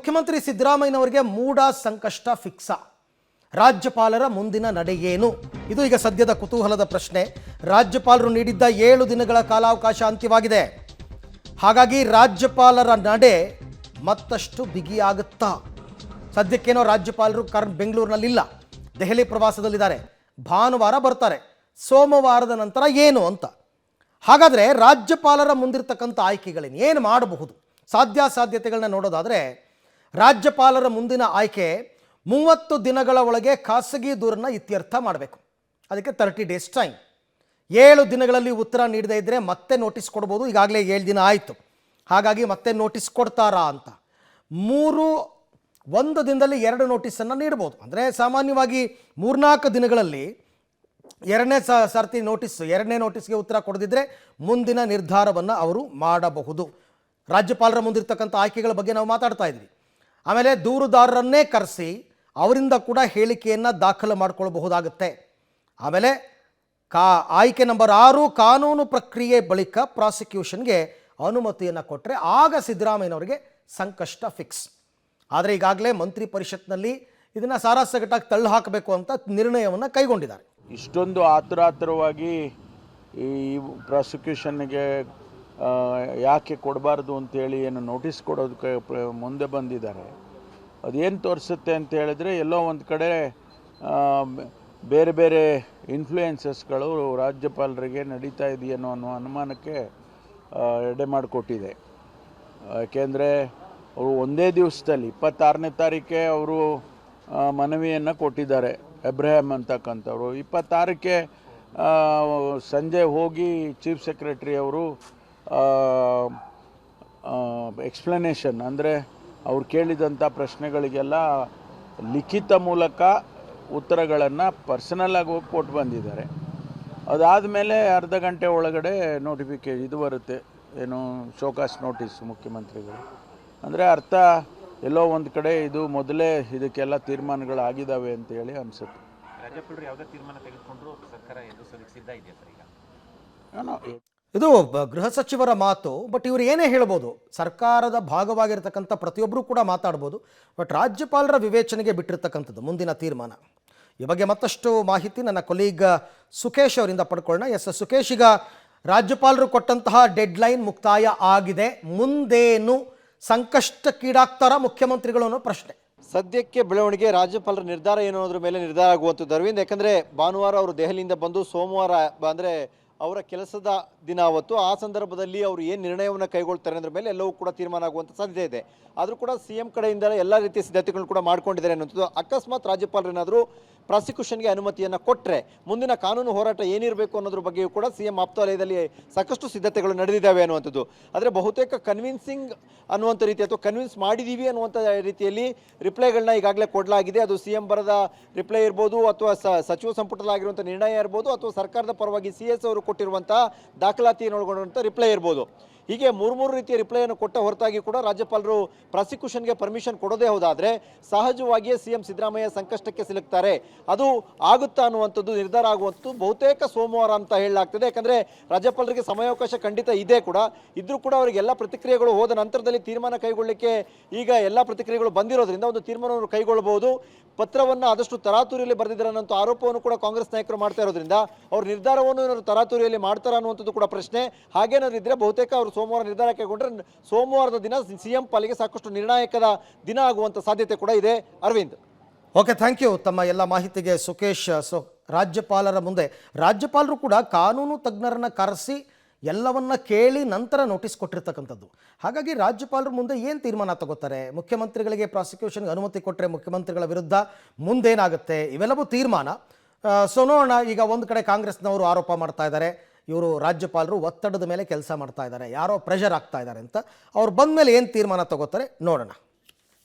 ಮುಖ್ಯಮಂತ್ರಿ ಸಿದ್ದರಾಮಯ್ಯನವರಿಗೆ ಮೂಡ ಸಂಕಷ್ಟ ಫಿಕ್ಸ. ರಾಜ್ಯಪಾಲರ ಮುಂದಿನ ನಡೆ ಏನು? ಇದು ಈಗ ಸದ್ಯದ ಕುತೂಹಲದ ಪ್ರಶ್ನೆ. ರಾಜ್ಯಪಾಲರು ನೀಡಿದ್ದ 7 ದಿನಗಳ ಕಾಲಾವಕಾಶ ಅಂತ್ಯವಾಗಿದೆ. ಹಾಗಾಗಿ ರಾಜ್ಯಪಾಲರ ನಡೆ ಮತ್ತಷ್ಟು ಬಿಗಿಯಾಗುತ್ತಾ? ಸದ್ಯಕ್ಕೇನೋ ರಾಜ್ಯಪಾಲರು ಬೆಂಗಳೂರಿನಲ್ಲಿಲ್ಲ, ದೆಹಲಿ ಪ್ರವಾಸದಲ್ಲಿದ್ದಾರೆ. ಭಾನುವಾರ ಬರ್ತಾರೆ. ಸೋಮವಾರದ ನಂತರ ಏನು ಅಂತ. ಹಾಗಾದರೆ ರಾಜ್ಯಪಾಲರ ಮುಂದಿರ್ತಕ್ಕಂಥ ಆಯ್ಕೆಗಳೇನು, ಏನು ಮಾಡಬಹುದು? ಸಾಧ್ಯತೆಗಳನ್ನ ನೋಡೋದಾದರೆ ರಾಜ್ಯಪಾಲರ ಮುಂದಿನ ಆಯ್ಕೆ 30 ದಿನಗಳ ಒಳಗೆ ಖಾಸಗಿ ದೂರನ್ನು ಇತ್ಯರ್ಥ ಮಾಡಬೇಕು. ಅದಕ್ಕೆ 30 ಡೇಸ್ ಟೈಮ್. 7 ದಿನಗಳಲ್ಲಿ ಉತ್ತರ ನೀಡದೇ ಇದ್ದರೆ ಮತ್ತೆ ನೋಟಿಸ್ ಕೊಡ್ಬೋದು. ಈಗಾಗಲೇ 7 ದಿನ ಆಯಿತು, ಹಾಗಾಗಿ ಮತ್ತೆ ನೋಟಿಸ್ ಕೊಡ್ತಾರಾ ಅಂತ. 1 ದಿನದಲ್ಲಿ 2 ನೋಟಿಸನ್ನು ನೀಡ್ಬೋದು. ಅಂದರೆ ಸಾಮಾನ್ಯವಾಗಿ 3-4 ದಿನಗಳಲ್ಲಿ ಎರಡನೇ ನೋಟಿಸ್ಗೆ ಉತ್ತರ ಕೊಡದಿದ್ದರೆ ಮುಂದಿನ ನಿರ್ಧಾರವನ್ನು ಅವರು ಮಾಡಬಹುದು. ರಾಜ್ಯಪಾಲರ ಮುಂದಿರ್ತಕ್ಕಂಥ ಆಯ್ಕೆಗಳ ಬಗ್ಗೆ ನಾವು ಮಾತಾಡ್ತಾ ಇದ್ವಿ. ಆಮೇಲೆ ದೂರುದಾರರನ್ನೇ ಕರೆಸಿ ಅವರಿಂದ ಕೂಡ ಹೇಳಿಕೆಯನ್ನು ದಾಖಲು ಮಾಡಿಕೊಳ್ಳಬಹುದಾಗುತ್ತೆ. ಆಮೇಲೆ ಆಯ್ಕೆ ನಂಬರ್ 6, ಕಾನೂನು ಪ್ರಕ್ರಿಯೆ ಬಳಿಕ ಪ್ರಾಸಿಕ್ಯೂಷನ್ಗೆ ಅನುಮತಿಯನ್ನು ಕೊಟ್ಟರೆ ಆಗ ಸಿದ್ದರಾಮಯ್ಯನವರಿಗೆ ಸಂಕಷ್ಟ ಫಿಕ್ಸ್. ಆದರೆ ಈಗಾಗಲೇ ಮಂತ್ರಿ ಪರಿಷತ್ನಲ್ಲಿ ಇದನ್ನು ಸಾರಾಸಗಟಾಗಿ ತಳ್ಳಿ ಹಾಕಬೇಕು ಅಂತ ನಿರ್ಣಯವನ್ನು ಕೈಗೊಂಡಿದ್ದಾರೆ. ಇಷ್ಟೊಂದು ಆತುರವಾಗಿ ಈ ಪ್ರಾಸಿಕ್ಯೂಷನ್ಗೆ ಯಾಕೆ ಕೊಡಬಾರ್ದು ಅಂತೇಳಿ ಏನು ನೋಟಿಸ್ ಕೊಡೋದಕ್ಕೆ ಮುಂದೆ ಬಂದಿದ್ದಾರೆ. ಅದೇನು ತೋರಿಸುತ್ತೆ ಅಂತ ಹೇಳಿದ್ರೆ, ಎಲ್ಲೋ ಒಂದು ಕಡೆ ಬೇರೆ ಬೇರೆ ಇನ್ಫ್ಲೂಯೆನ್ಸಸ್ಗಳು ರಾಜ್ಯಪಾಲರಿಗೆ ನಡೀತಾ ಇದೆಯೇನೋ ಅನ್ನೋ ಅನುಮಾನಕ್ಕೆ ಎಡೆ ಮಾಡಿಕೊಟ್ಟಿದೆ. ಯಾಕೆಂದರೆ ಅವರು ಒಂದೇ ದಿವಸದಲ್ಲಿ 26ನೇ ತಾರೀಕೆ ಅವರು ಮನವಿಯನ್ನು ಕೊಟ್ಟಿದ್ದಾರೆ. ಎಬ್ರಹಾಂ ಅಂತಕ್ಕಂಥವ್ರು 26ಕ್ಕೆ ಸಂಜೆ ಹೋಗಿ ಚೀಫ್ ಸೆಕ್ರೆಟರಿ ಅವರು ಎಕ್ಸ್ಪ್ಲನೇಷನ್, ಅಂದರೆ ಅವ್ರು ಕೇಳಿದಂಥ ಪ್ರಶ್ನೆಗಳಿಗೆಲ್ಲ ಲಿಖಿತ ಮೂಲಕ ಉತ್ತರಗಳನ್ನು ಪರ್ಸನಲ್ಲಾಗಿ ಹೋಗಿ ಕೊಟ್ಟು ಬಂದಿದ್ದಾರೆ. ಅದಾದಮೇಲೆ ಅರ್ಧ ಗಂಟೆ ಒಳಗಡೆ ಇದು ಬರುತ್ತೆ, ಏನು ಶೋಕಾಸ್ ನೋಟಿಸ್ ಮುಖ್ಯಮಂತ್ರಿಗಳು. ಅಂದರೆ ಅರ್ಥ ಎಲ್ಲೋ ಒಂದು ಕಡೆ ಇದು ಮೊದಲೇ ಇದಕ್ಕೆಲ್ಲ ತೀರ್ಮಾನಗಳಾಗಿದ್ದಾವೆ ಅಂತೇಳಿ ಅನಿಸುತ್ತೆ. ರಾಜ್ಯಪಾಲರು ಯಾವುದೇ ತೀರ್ಮಾನ ತೆಗೆದುಕೊಂಡ್ರು ಸರ್ಕಾರ ಎದುರಿಸಲಿಕ್ಕೆ ಸಿದ್ಧ ಇದೆಯಾ ಸರ್? ಈಗ ಇದು ಗೃಹ ಸಚಿವರ ಮಾತು. ಬಟ್ ಇವರು ಏನೇ ಹೇಳ್ಬೋದು, ಸರ್ಕಾರದ ಭಾಗವಾಗಿರ್ತಕ್ಕಂಥ ಪ್ರತಿಯೊಬ್ಬರೂ ಕೂಡ ಮಾತಾಡ್ಬೋದು. ಬಟ್ ರಾಜ್ಯಪಾಲರ ವಿವೇಚನೆಗೆ ಬಿಟ್ಟಿರ್ತಕ್ಕಂಥದ್ದು ಮುಂದಿನ ತೀರ್ಮಾನ. ಈ ಬಗ್ಗೆ ಮತ್ತಷ್ಟು ಮಾಹಿತಿ ನನ್ನ ಕೊಲೀಗ್ ಸುಖೇಶ್ ಅವರಿಂದ ಪಡ್ಕೊಳ್ಳೋಣ. ಎಸ್ ಸುಖೇಶ್, ಈಗ ರಾಜ್ಯಪಾಲರು ಕೊಟ್ಟಂತಹ ಡೆಡ್ಲೈನ್ ಮುಕ್ತಾಯ ಆಗಿದೆ. ಮುಂದೇನು ಸಂಕಷ್ಟಕ್ಕೀಡಾಗ್ತಾರಾ ಮುಖ್ಯಮಂತ್ರಿಗಳು ಅನ್ನೋ ಪ್ರಶ್ನೆ. ಸದ್ಯಕ್ಕೆ ಬೆಳವಣಿಗೆ ರಾಜ್ಯಪಾಲರ ನಿರ್ಧಾರ ಏನು ಅನ್ನೋದ್ರ ಮೇಲೆ ನಿರ್ಧಾರ ಆಗುವಂಥದ್ದು ಅರವಿಂದ್. ಯಾಕಂದರೆ ಭಾನುವಾರ ಅವರು ದೆಹಲಿಯಿಂದ ಬಂದು ಸೋಮವಾರ ಅಂದರೆ ಅವರ ಕೆಲಸದ ದಿನ ಅವತ್ತು, ಆ ಸಂದರ್ಭದಲ್ಲಿ ಅವರು ಏನು ನಿರ್ಣಯವನ್ನು ಕೈಗೊಳ್ತಾರೆ ಅನ್ನೋದ್ರ ಮೇಲೆ ಎಲ್ಲವೂ ಕೂಡ ತೀರ್ಮಾನ ಆಗುವಂಥ ಸಾಧ್ಯತೆ ಇದೆ. ಆದರೂ ಕೂಡ CM ಕಡೆಯಿಂದ ಎಲ್ಲ ರೀತಿಯ ಸಿದ್ಧತೆಗಳನ್ನು ಕೂಡ ಮಾಡ್ಕೊಂಡಿದ್ದಾರೆ ಅನ್ನೋಂಥದ್ದು. ಅಕಸ್ಮಾತ್ ರಾಜ್ಯಪಾಲರು ಏನಾದರೂ ಪ್ರಾಸಿಕ್ಯೂಷನ್ಗೆ ಅನುಮತಿಯನ್ನು ಕೊಟ್ಟರೆ ಮುಂದಿನ ಕಾನೂನು ಹೋರಾಟ ಏನಿರಬೇಕು ಅನ್ನೋದ್ರ ಬಗ್ಗೆಯೂ ಕೂಡ CM ಆಪ್ತವಲಯದಲ್ಲಿ ಸಾಕಷ್ಟು ಸಿದ್ಧತೆಗಳು ನಡೆದಿದ್ದಾವೆ ಅನ್ನುವಂಥದ್ದು. ಆದರೆ ಬಹುತೇಕ ಕನ್ವಿನ್ಸಿಂಗ್ ಅನ್ನುವಂಥ ರೀತಿ ಅಥವಾ ಕನ್ವಿನ್ಸ್ ಮಾಡಿದ್ದೀವಿ ಅನ್ನುವಂಥ ರೀತಿಯಲ್ಲಿ ರಿಪ್ಲೈಗಳನ್ನ ಈಗಾಗಲೇ ಕೊಡಲಾಗಿದೆ. ಅದು CM ಬರೆದ ರಿಪ್ಲೈ ಇರ್ಬೋದು, ಅಥವಾ ಸಚಿವ ಸಂಪುಟದಲ್ಲಾಗಿರುವಂಥ ನಿರ್ಣಯ ಇರ್ಬೋದು, ಅಥವಾ ಸರ್ಕಾರದ ಪರವಾಗಿ CS ಅವರು ಕೊಟ್ಟಿರುವಂಥ ದಾಖಲಾತಿಯನ್ನು ಒಳಗೊಂಡಂಥ ರಿಪ್ಲೈ ಇರ್ಬೋದು. ಹೀಗೆ 3 ರೀತಿಯ ರಿಪ್ಲೈಯನ್ನು ಕೊಟ್ಟ ಹೊರತಾಗಿ ಕೂಡ ರಾಜ್ಯಪಾಲರು ಪ್ರಾಸಿಕ್ಯೂಷನ್ಗೆ ಪರ್ಮಿಷನ್ ಕೊಡೋದೇ ಹೋದಾದರೆ ಸಹಜವಾಗಿಯೇ CM ಸಿದ್ದರಾಮಯ್ಯ ಸಂಕಷ್ಟಕ್ಕೆ ಸಿಲುಕ್ತಾರೆ. ಅದು ಆಗುತ್ತಾ ಅನ್ನುವಂಥದ್ದು ನಿರ್ಧಾರ ಆಗುವಂಥದ್ದು ಬಹುತೇಕ ಸೋಮವಾರ ಅಂತ ಹೇಳಲಾಗ್ತದೆ. ಯಾಕಂದರೆ ರಾಜ್ಯಪಾಲರಿಗೆ ಸಮಯಾವಕಾಶ ಖಂಡಿತ ಇದೆ ಕೂಡ, ಇದ್ರೂ ಕೂಡ ಅವರಿಗೆ ಎಲ್ಲ ಪ್ರತಿಕ್ರಿಯೆಗಳು ಹೋದ ನಂತರದಲ್ಲಿ ತೀರ್ಮಾನ ಕೈಗೊಳ್ಳಲಿಕ್ಕೆ ಈಗ ಎಲ್ಲ ಪ್ರತಿಕ್ರಿಯೆಗಳು ಬಂದಿರೋದ್ರಿಂದ ಒಂದು ತೀರ್ಮಾನವನ್ನು ಕೈಗೊಳ್ಳಬಹುದು. ಪತ್ರವನ್ನು ಆದಷ್ಟು ತರಾತುರಿಯಲ್ಲಿ ಬರೆದಿದ್ದಾರೆ ಅನ್ನೋ ಆರೋಪವನ್ನು ಕೂಡ ಕಾಂಗ್ರೆಸ್ ನಾಯಕರು ಮಾಡ್ತಾ ಇರೋದ್ರಿಂದ ಅವ್ರ ನಿರ್ಧಾರವನ್ನು ಏನಾದ್ರು ತರಾತುರಿಯಲ್ಲಿ ಮಾಡ್ತಾರ ಅನ್ನುವಂಥದ್ದು ಕೂಡ ಪ್ರಶ್ನೆ. ಹಾಗೇನಾದ್ರು ಇದ್ರೆ ಬಹುತೇಕ ಅವರು ಸೋಮವಾರ ನಿರ್ಧಾರ ಕೈಗೊಂಡ್ರೆ ಸೋಮವಾರದ ದಿನ CM ಪಾಲಿಗೆ ಸಾಕಷ್ಟು ನಿರ್ಣಾಯಕದ ದಿನ ಆಗುವಂಥ ಸಾಧ್ಯತೆ ಕೂಡ ಇದೆ. ಅರವಿಂದ್, ಓಕೆ, ಥ್ಯಾಂಕ್ ಯು ತಮ್ಮ ಎಲ್ಲ ಮಾಹಿತಿಗೆ ಸುಖೇಶ್. ರಾಜ್ಯಪಾಲರ ಮುಂದೆ ರಾಜ್ಯಪಾಲರು ಕೂಡ ಕಾನೂನು ತಜ್ಞರನ್ನು ಕರೆಸಿ ಎಲ್ಲವನ್ನ ಕೇಳಿ ನಂತರ ನೋಟಿಸ್ ಕೊಟ್ಟಿರ್ತಕ್ಕಂಥದ್ದು. ಹಾಗಾಗಿ ರಾಜ್ಯಪಾಲರು ಮುಂದೆ ಏನು ತೀರ್ಮಾನ ತಗೋತಾರೆ, ಮುಖ್ಯಮಂತ್ರಿಗಳಿಗೆ ಪ್ರಾಸಿಕ್ಯೂಷನ್ಗೆ ಅನುಮತಿ ಕೊಟ್ಟರೆ ಮುಖ್ಯಮಂತ್ರಿಗಳ ವಿರುದ್ಧ ಮುಂದೇನಾಗುತ್ತೆ, ಇವೆಲ್ಲವೂ ತೀರ್ಮಾನ. ಸೊ ನೋಡೋಣ. ಈಗ ಒಂದು ಕಡೆ ಕಾಂಗ್ರೆಸ್ನವರು ಆರೋಪ ಮಾಡ್ತಾ ಇದ್ದಾರೆ, ಇವರು ರಾಜ್ಯಪಾಲರು ಒತ್ತಡದ ಮೇಲೆ ಕೆಲಸ ಮಾಡ್ತಾ ಇದ್ದಾರೆ, ಯಾರೋ ಪ್ರೆಷರ್ ಆಗ್ತಾ ಇದ್ದಾರೆ ಅಂತ. ಅವ್ರು ಬಂದ ಮೇಲೆ ಏನು ತೀರ್ಮಾನ ತಗೋತಾರೆ ನೋಡೋಣ.